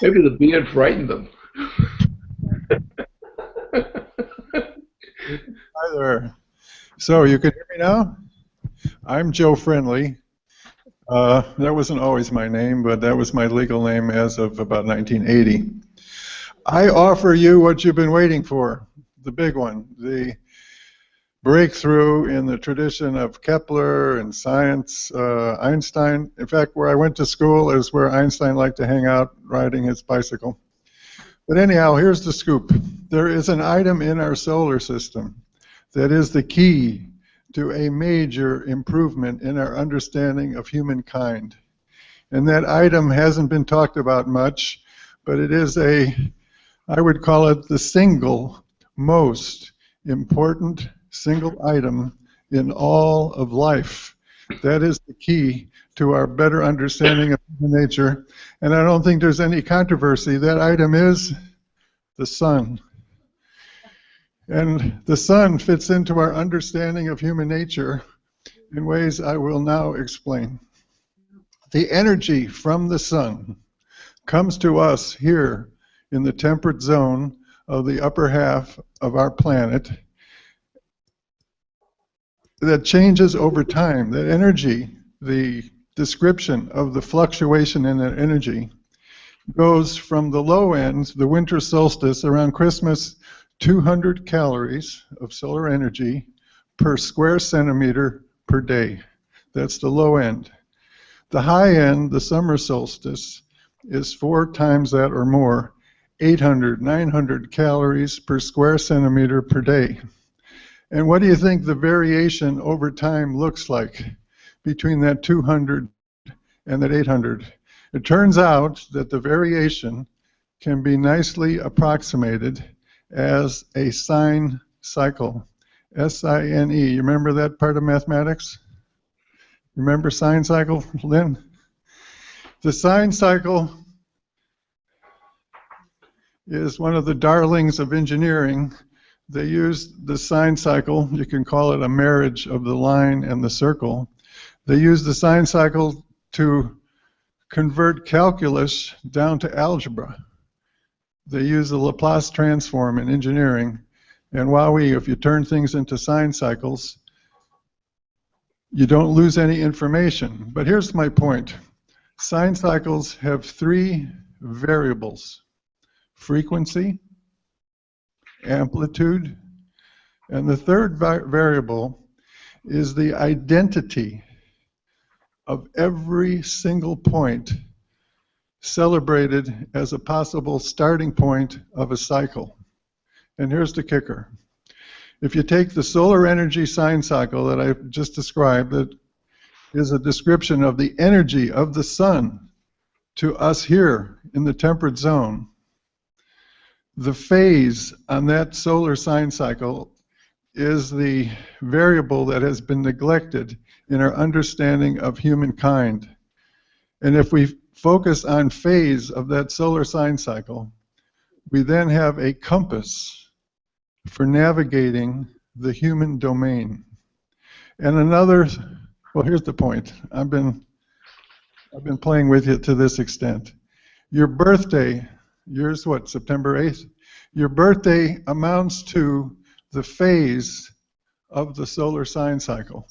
Maybe the beard frightened them. Hi there. So you can hear me now? I'm Joe Friendly. That wasn't always my name, but that was my legal name as of about 1980. I offer you what you've been waiting for, the big one, the breakthrough in the tradition of Kepler and science, Einstein. In fact, where I went to school is where Einstein liked to hang out riding his bicycle. But anyhow, here's the scoop. There is an item in our solar system that is the key to a major improvement in our understanding of humankind. And that item hasn't been talked about much, but it is I would call it the single most important single item in all of life. That is the key to our better understanding of human nature. And I don't think there's any controversy. That item is the sun. And the sun fits into our understanding of human nature in ways I will now explain. The energy from the sun comes to us here in the temperate zone of the upper half of our planet that changes over time. That energy, the description of the fluctuation in that energy, goes from the low end, the winter solstice around Christmas, 200 calories of solar energy per square centimeter per day. That's the low end. The high end, the summer solstice, is 4 times that or more, 800, 900 calories per square centimeter per day. And what do you think the variation over time looks like between that 200 and that 800? It turns out that the variation can be nicely approximated as a sine cycle, S-I-N-E. You remember that part of mathematics? Remember sine cycle, Lynn? The sine cycle is one of the darlings of engineering. They use the sine cycle, you can call it a marriage of the line and the circle. They use the sine cycle to convert calculus down to algebra. They use the Laplace transform in engineering, and if you turn things into sine cycles, you don't lose any information. But here's my point. Sine cycles have 3 variables: frequency, amplitude, and the third variable is the identity of every single point celebrated as a possible starting point of a cycle. And here's the kicker. If you take the solar energy sine cycle that I just described, that is a description of the energy of the sun to us here in the temperate zone, the phase on that solar sine cycle is the variable that has been neglected in our understanding of humankind. And if we focus on phase of that solar sine cycle, we then have a compass for navigating the human domain. And well, here's the point. I've been playing with you to this extent. Your birthday, yours what, September 8th? Your birthday amounts to the phase of the solar sine cycle.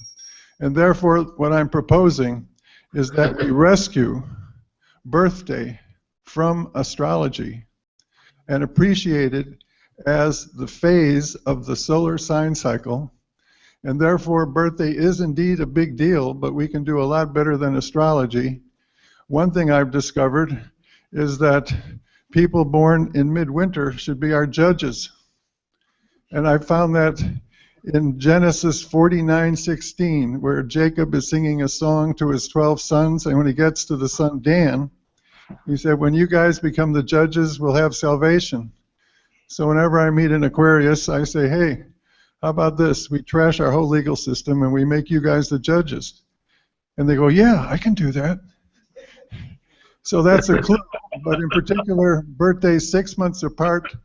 And therefore, what I'm proposing is that we rescue birthday from astrology and appreciate it as the phase of the solar sine cycle. And therefore, birthday is indeed a big deal, but we can do a lot better than astrology. One thing I've discovered is that people born in midwinter should be our judges. And I found that in Genesis 49:16, where Jacob is singing a song to his 12 sons, and when he gets to the son Dan, he said, when you guys become the judges, we'll have salvation. So whenever I meet an Aquarius, I say, hey, how about this? We trash our whole legal system and we make you guys the judges. And they go, yeah, I can do that. So that's a clue. But in particular, birthdays 6 months apart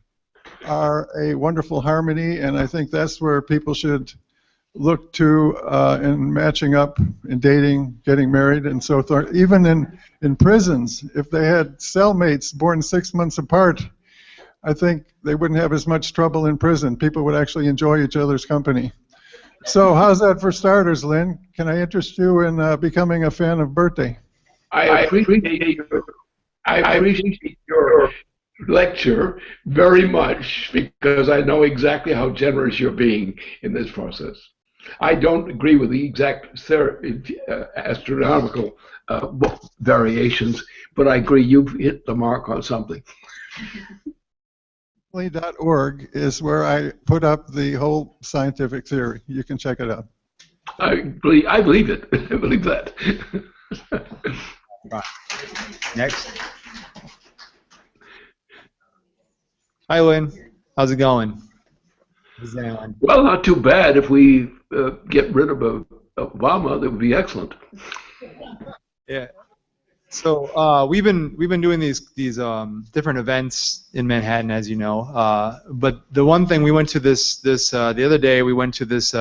are a wonderful harmony, and I think that's where people should look to in matching up, in dating, getting married, and so forth. Even in prisons, if they had cellmates born 6 months apart, I think they wouldn't have as much trouble in prison. People would actually enjoy each other's company. So how's that for starters, Lynn? Can I interest you in becoming a fan of Birthday? I appreciate your lecture very much because I know exactly how generous you're being in this process. I don't agree with the exact astronomical variations, but I agree you've hit the mark on something. .org is where I put up the whole scientific theory. You can check it out. I believe it. I believe that. Right. Next. Hi, Lynn. How's it going? Well, not too bad. If we get rid of Obama, that would be excellent. Yeah. So we've been doing these different events in Manhattan, as you know. But the one thing we went to the other day, we went to this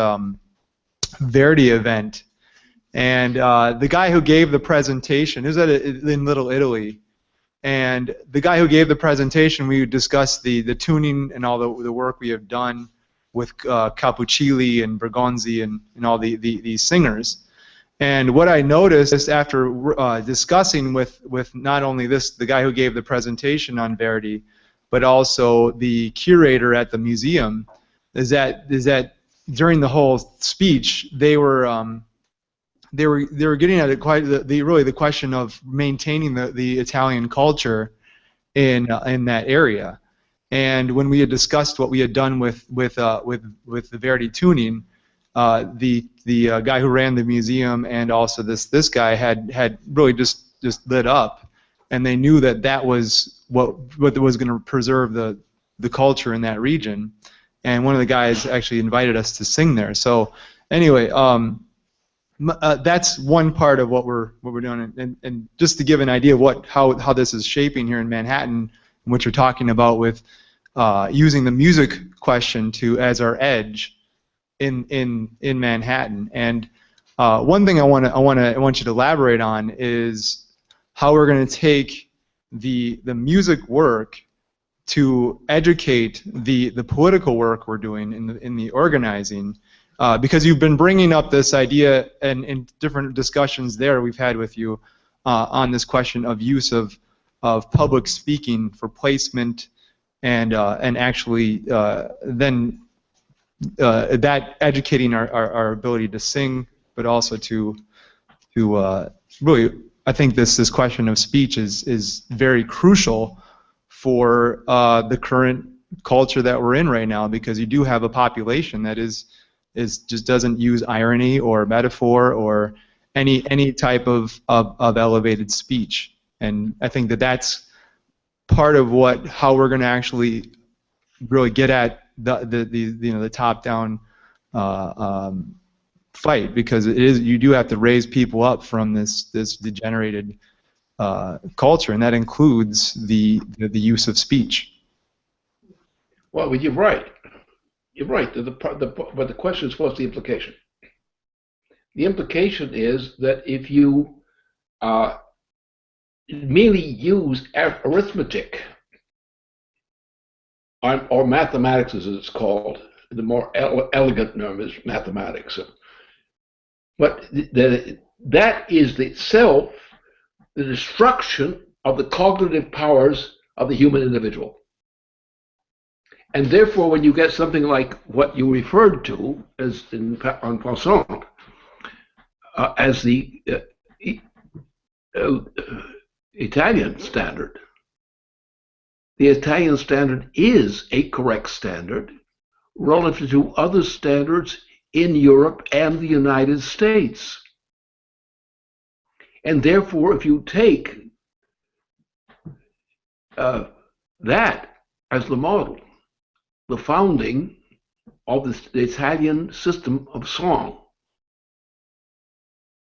Verdi event, and the guy who gave the presentation, it was in Little Italy, and the guy who gave the presentation, we discussed the tuning and all the work we have done with Cappuccilli and Bergonzi and all these singers. And what I noticed after discussing with not only the guy who gave the presentation on Verdi, but also the curator at the museum, is that during the whole speech they were getting at it quite really the question of maintaining the Italian culture in that area. And when we had discussed what we had done with the Verdi tuning, the guy who ran the museum and also this guy had really just lit up, and they knew that was what was going to preserve the culture in that region. And one of the guys actually invited us to sing there. So anyway, that's one part of what we're doing. And just to give an idea of how this is shaping here in Manhattan, and what you're talking about with using the music question as our edge in Manhattan. And one thing I want you to elaborate on is how we're going to take the music work to educate the political work we're doing in the organizing, because you've been bringing up this idea and in different discussions there we've had with you on this question of use of public speaking for placement and actually then that educating our ability to sing, but also to really, I think this question of speech is very crucial for the current culture that we're in right now, because you do have a population that just doesn't use irony or metaphor or any type of elevated speech. And I think that's part of how we're going to actually really get at the top-down fight, because you do have to raise people up from this degenerated culture, and that includes the use of speech. Well, you're right. You're right. But the question is, what's the implication? The implication is that if you merely use arithmetic, or mathematics as it's called, the more elegant term is mathematics. But that is itself the destruction of the cognitive powers of the human individual. And therefore, when you get something like what you referred to as on Poisson, as the Italian standard, the Italian standard is a correct standard relative to other standards in Europe and the United States. And therefore, if you take that as the model, the founding of the Italian system of song,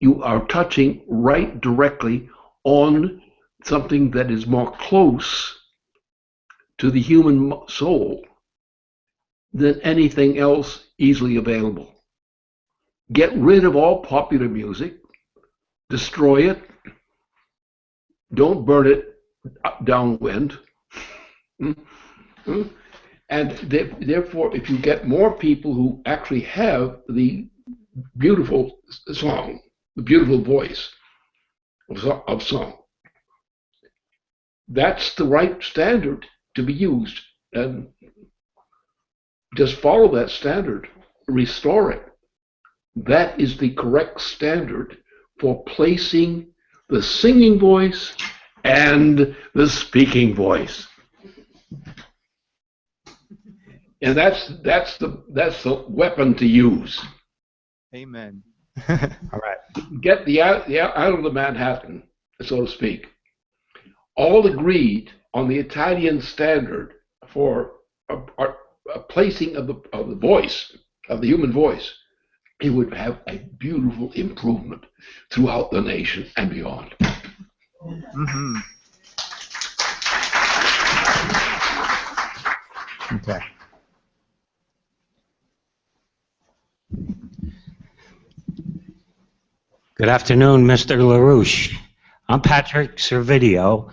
you are touching right directly on something that is more close to the human soul than anything else easily available. get rid of all popular music, destroy it, don't burn it downwind. And therefore, if you get more people who actually have the beautiful song, the beautiful voice of song, that's the right standard to be used. And just follow that standard, restore it. That is the correct standard for placing the singing voice and the speaking voice. And that's the weapon to use. Amen. All right. Get out of the Manhattan, so to speak. All agreed on the Italian standard for a placing of the voice, of the human voice. It would have a beautiful improvement throughout the nation and beyond. Mm-hmm. Okay. Good afternoon, Mr. LaRouche. I'm Patrick Servideo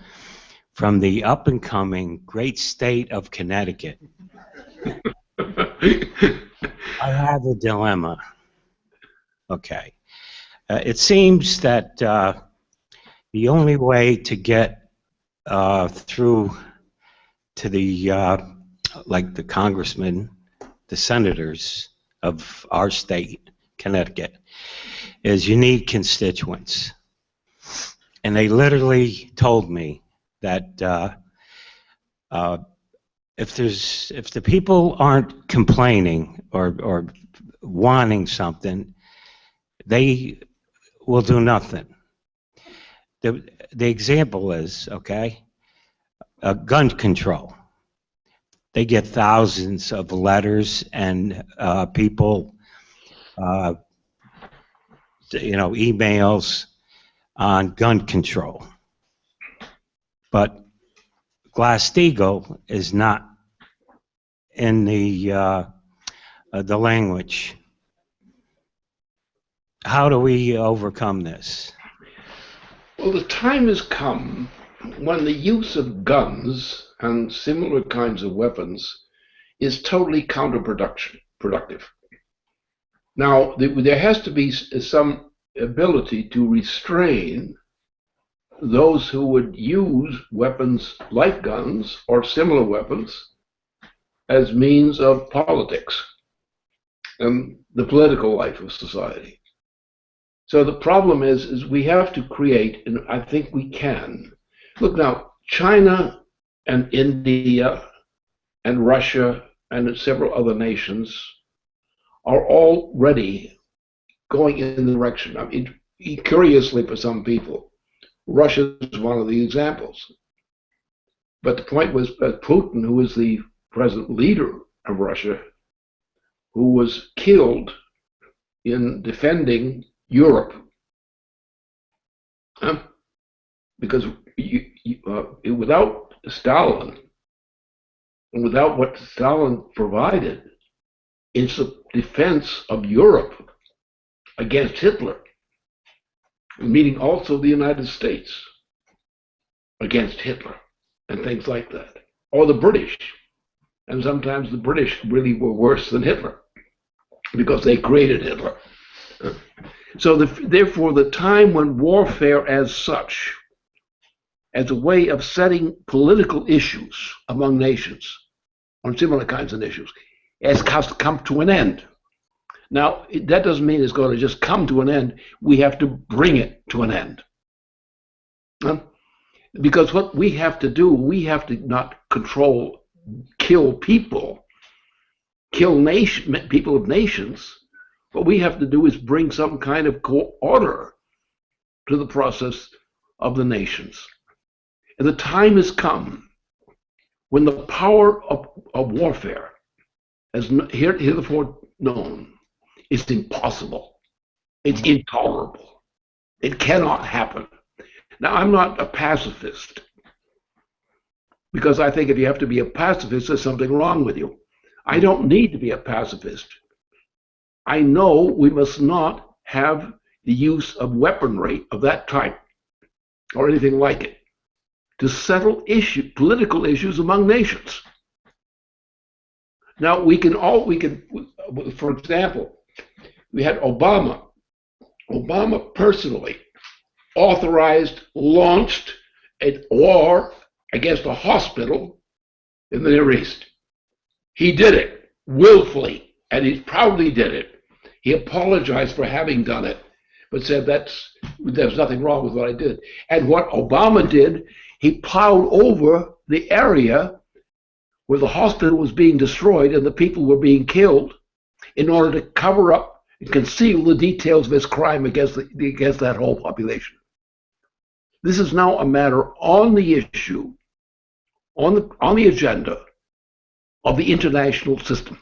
from the up-and-coming great state of Connecticut. I have a dilemma. Okay. It seems that the only way to get through to the, like the congressmen, the senators of our state, Connecticut, is you need constituents. And they literally told me that if the people aren't complaining or wanting something, they will do nothing. The example is, okay, gun control. They get thousands of letters and people, emails on gun control. But Glass-Steagall is not in the language. How do we overcome this? Well, the time has come when the use of guns and similar kinds of weapons is totally counterproductive. Now, there has to be some ability to restrain those who would use weapons like guns or similar weapons as means of politics and the political life of society. So the problem is we have to create, and I think we can. Look now, China and India and Russia and several other nations are already going in the direction. I mean, curiously for some people, Russia is one of the examples. But the point was that Putin, who is the present leader of Russia, who was killed in defending Europe, because without Stalin, and without what Stalin provided in defense of Europe against Hitler, meaning also the United States against Hitler and things like that, or the British. And sometimes the British really were worse than Hitler because they created Hitler. So therefore, the time when warfare as such, as a way of setting political issues among nations on similar kinds of issues, has come to an end. Now, that doesn't mean it's going to just come to an end. We have to bring it to an end. Because what we have to do, we have to not kill people, people of nations. What we have to do is bring some kind of order to the process of the nations. And the time has come when the power of warfare, as heretofore known, is impossible. It's intolerable. It cannot happen. Now, I'm not a pacifist, because I think if you have to be a pacifist, there's something wrong with you. I don't need to be a pacifist. I know we must not have the use of weaponry of that type or anything like it to settle political issues among nations. Now for example, we had Obama. Obama personally authorized, launched a war against a hospital in the Near East. He did it willfully, and he proudly did it. He apologized for having done it, but said there's nothing wrong with what I did. And what Obama did, he plowed over the area where the hospital was being destroyed and the people were being killed in order to cover up and conceal the details of his crime against that whole population. This is now a matter on the issue, on the agenda of the international system.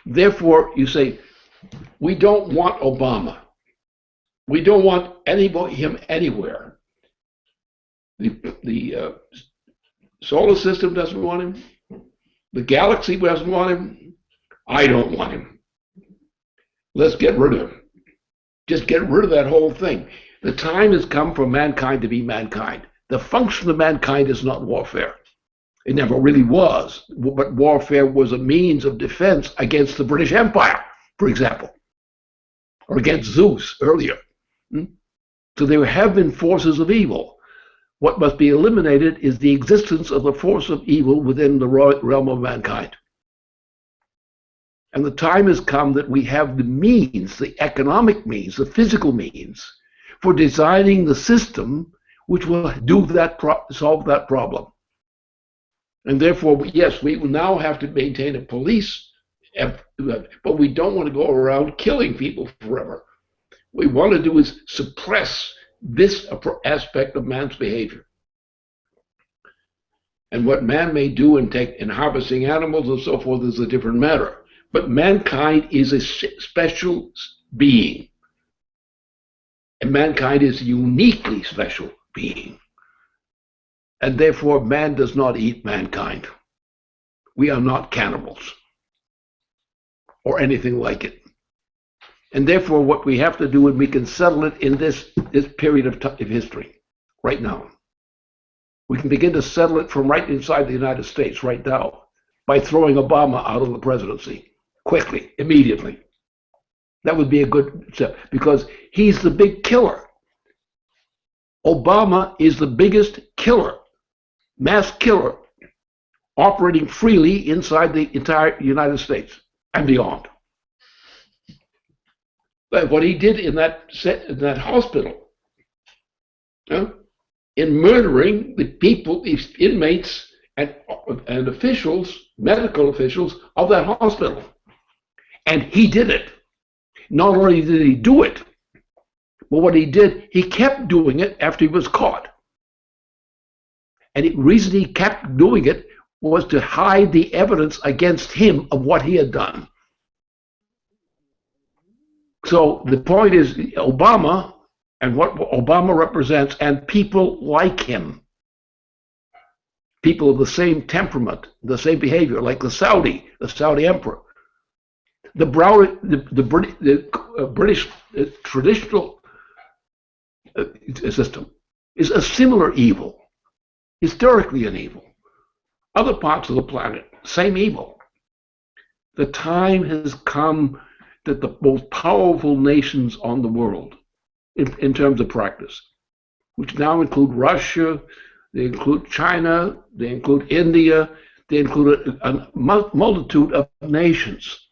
Therefore, you say, we don't want Obama. We don't want him anywhere. The solar system doesn't want him. The galaxy doesn't want him. I don't want him. Let's get rid of him. Just get rid of that whole thing. The time has come for mankind to be mankind. The function of mankind is not warfare. It never really was. But warfare was a means of defense against the British Empire, for example, or against Zeus earlier. So there have been forces of evil. What must be eliminated is the existence of the force of evil within the realm of mankind. And the time has come that we have the means, the economic means, the physical means, for designing the system which will solve that problem. And therefore, yes, we will now have to maintain a police, but we don't want to go around killing people forever. What we want to do is suppress this aspect of man's behavior. And what man may do in harvesting animals and so forth is a different matter. But mankind is a special being. And mankind is a uniquely special being. And therefore, man does not eat mankind. We are not cannibals or anything like it. And therefore, what we have to do is we can settle it in this period of history, right now. We can begin to settle it from right inside the United States right now by throwing Obama out of the presidency quickly, immediately. That would be a good step because he's the big killer. Obama is the biggest killer, mass killer, operating freely inside the entire United States and beyond. But what he did in that hospital, in murdering the people, these inmates and officials, medical officials of that hospital. And he did it. Not only did he do it, but what he did, he kept doing it after he was caught. And the reason he kept doing it was to hide the evidence against him of what he had done. So the point is Obama and what Obama represents and people like him. People of the same temperament, the same behavior, like the Saudi emperor. The British traditional system is a similar evil, historically an evil. Other parts of the planet, same evil. The time has come that the most powerful nations on the world, in terms of practice, which now include Russia, they include China, they include India, they include a multitude of nations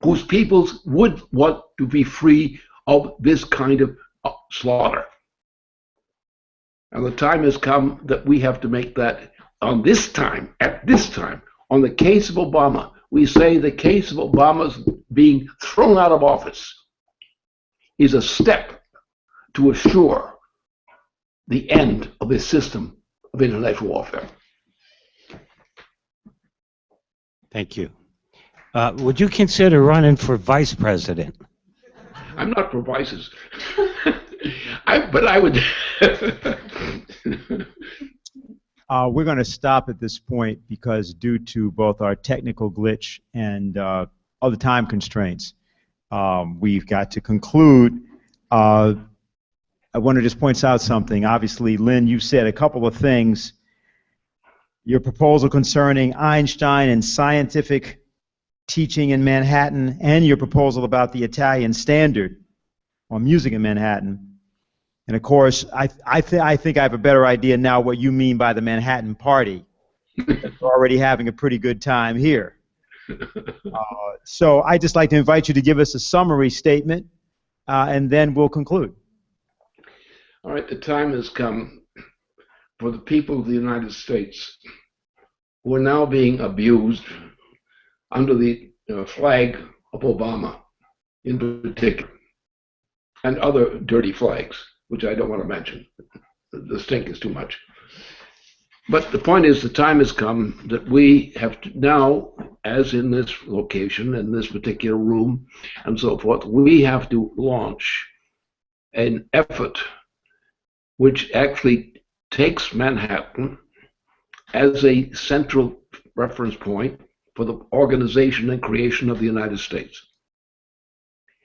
whose peoples would want to be free of this kind of slaughter. And the time has come that we have to make that at this time, on the case of Obama, we say the case of Obama's being thrown out of office is a step to assure the end of this system of intellectual warfare. Thank you. Would you consider running for vice president? I'm not for vices, but I would. We're going to stop at this point because due to both our technical glitch and of the time constraints. We've got to conclude. I want to just point out something. Obviously, Lynn, you said a couple of things. Your proposal concerning Einstein and scientific teaching in Manhattan, and your proposal about the Italian standard on music in Manhattan. And of course, I think I have a better idea now what you mean by the Manhattan Party. We're already having a pretty good time here. So I'd just like to invite you to give us a summary statement, and then we'll conclude. All right, the time has come for the people of the United States who are now being abused under the flag of Obama in particular, and other dirty flags, which I don't want to mention. The stink is too much. But the point is, the time has come that we have to now, as in this location, in this particular room, and so forth, we have to launch an effort which actually takes Manhattan as a central reference point for the organization and creation of the United States.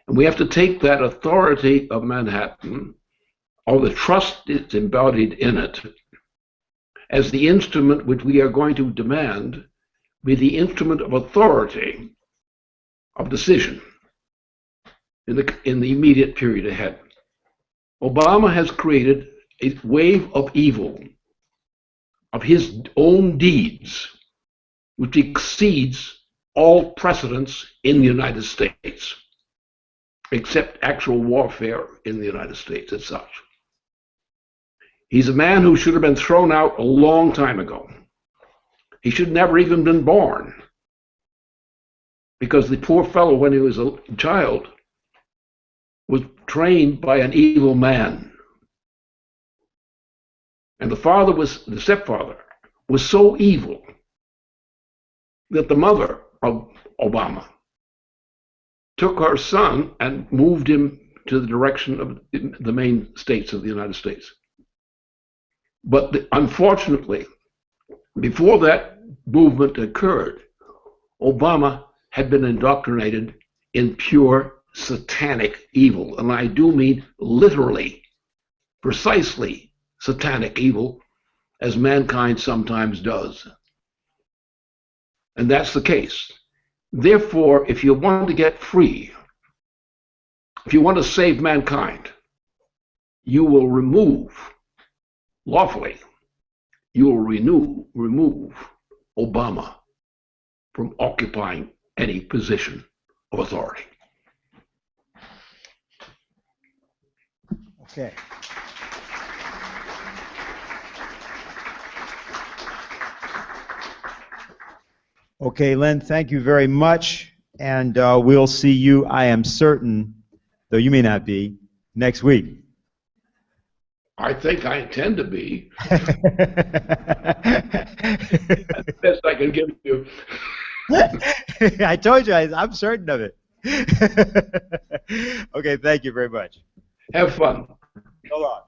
And we have to take that authority of Manhattan, or the trust that's embodied in it, as the instrument which we are going to demand be the instrument of authority, of decision, in the immediate period ahead. Obama has created a wave of evil, of his own deeds, which exceeds all precedents in the United States, except actual warfare in the United States as such. He's a man who should have been thrown out a long time ago. He should never even been born, because the poor fellow, when he was a child, was trained by an evil man. And the stepfather was so evil that the mother of Obama took her son and moved him to the direction of the main states of the United States. But unfortunately, before that movement occurred, Obama had been indoctrinated in pure satanic evil. And I do mean literally, precisely satanic evil, as mankind sometimes does. And that's the case. Therefore, if you want to get free, if you want to save mankind, you will remove, lawfully, you will remove Obama from occupying any position of authority. Okay. Okay, Lynn, thank you very much. And we'll see you, I am certain, though you may not be, next week. I think I intend to be. That's the best I can give you. I told you, I'm certain of it. Okay, thank you very much. Have fun. So long.